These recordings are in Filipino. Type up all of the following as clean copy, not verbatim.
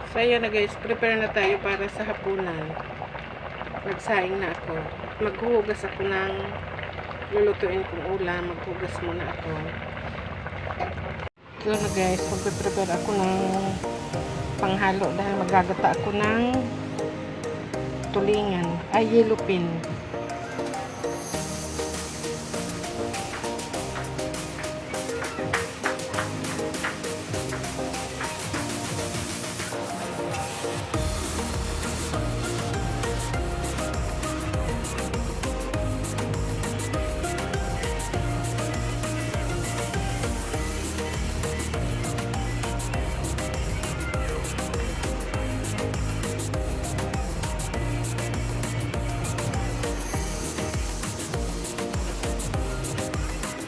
So ayun na guys, prepare na tayo para sa hapunan. Magsaing na ako. Maghuhugas ako ng lulutuin kong ulam. Maghugas muna ako. So na guys, magpe-prepare ako ng panghalo dahil magagata ako ng tulingan. Ay, yellow pin.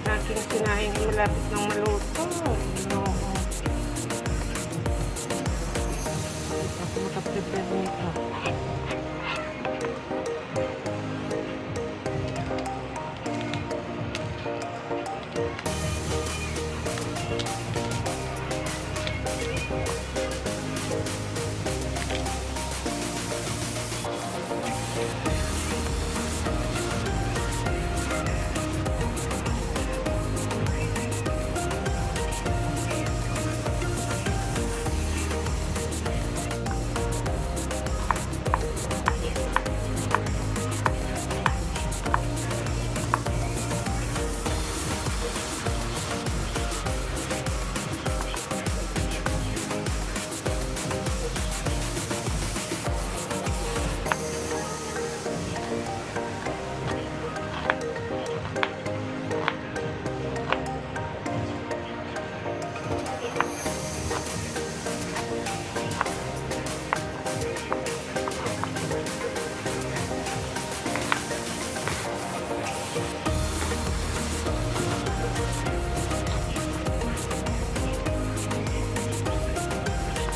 Aking sinaing ay malapit ng maluto. No. Ako makaprepare nito.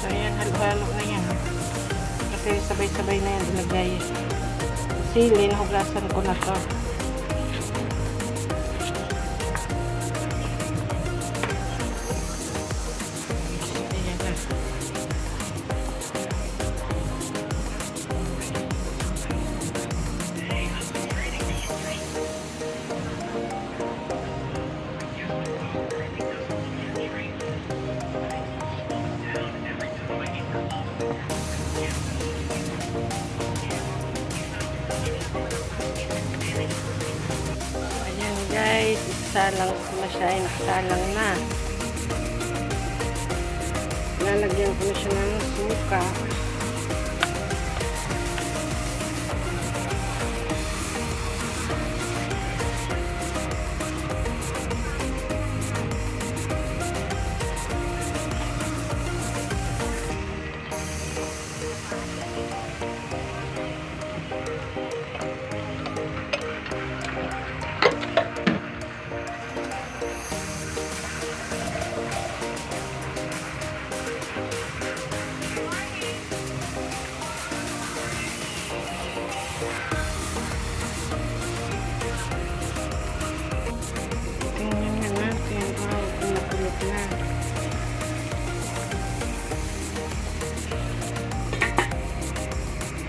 So ayan, halo-halo na yan. Kasi sabay-sabay na yan ilagay. Sili, nahugasan ko na to. Ayan na. Ayan guys, isalang na siya, ay nakasalang na. Lalagyan ko na siya ng suka. Tingnan nga natin. Wow, kumukulot na.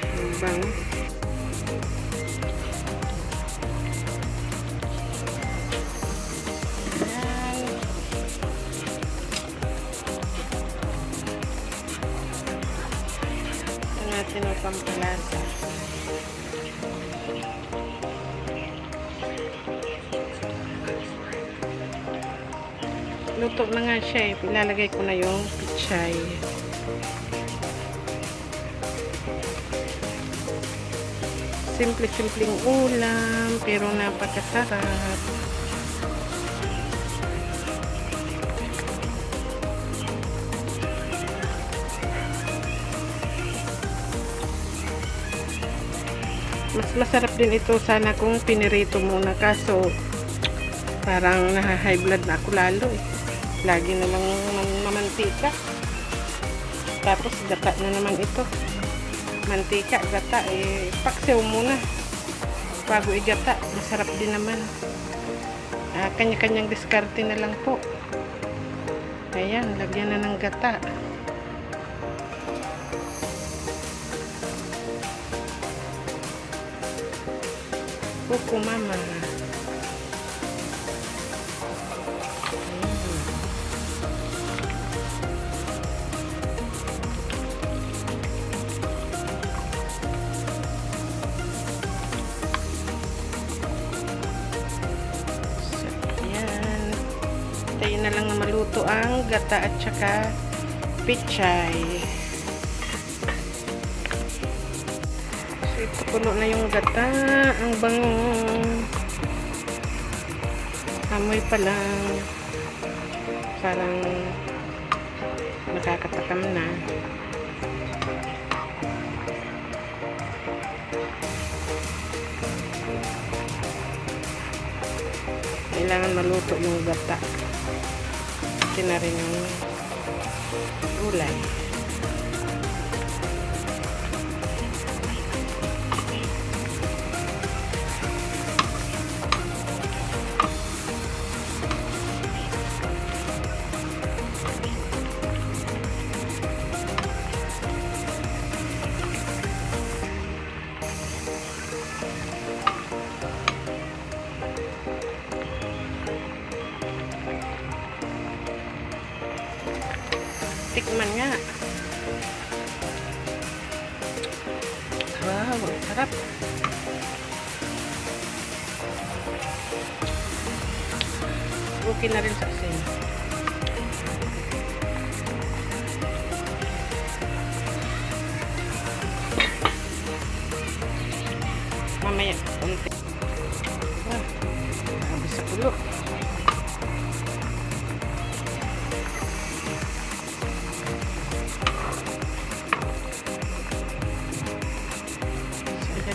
Ang bango. Ayan. Ito natin ang pampalasa. Luto na nga siya eh. Ilalagay ko na yung pichay. Simple-simpleng ulam, pero napakasarap. Mas masarap din ito sana kung pinirito muna. Kaso, parang naha-high blood na ako lalo eh. Lagi na lang mamantika. Tapos gata na naman ito. Mantika, gata eh. Paksiw muna bago igata. Masarap din naman. Kanya-kanyang diskarte na lang po. Ayan, lagyan na ng gata. Kuko Mama. Tayo na lang na maluto ang gata at saka pichay. So, ito puno na yung gata. Ang bango. Amoy pa lang. Parang nakakatakam na. Kailangan maluto yung gata. Kasi na rin yung gulay. Tikman nga. Wow, sarap. Okay na rin sa asin. Mamaya, konti. Wow, sabi sa kulo.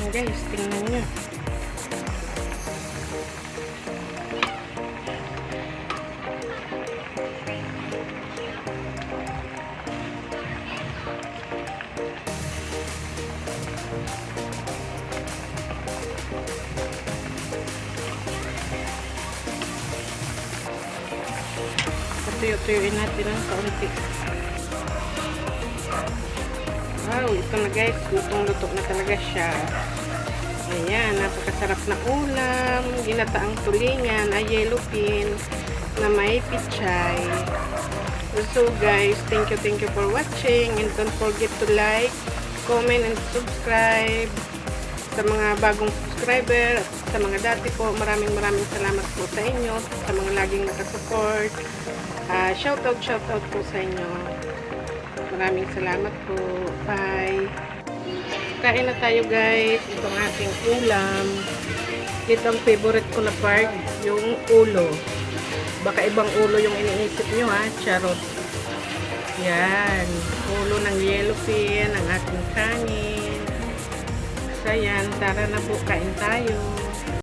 Guys, tingnan nyo. Tuyo-tuyuin natin ng kaunti. Wow, ito na guys. Lutong-luto na talaga siya. Ayan, napakasarap na ulam. Ginataang tulingan ay yellow pin na may pichay. So guys, thank you for watching. And don't forget to like, comment, and subscribe. Sa mga bagong subscriber, at sa mga dati po, maraming salamat po sa inyo. Sa mga laging nakasupport. Shoutout po sa inyo. Maraming salamat po. Bye! Kain na tayo guys. Itong ating ulam. Ito ang favorite ko na part, yung ulo. Baka ibang ulo yung iniisip nyo ha. Charot. Yan. Ulo ng yellowfin, ang ating kanin. So yan, tara na po, kain tayo.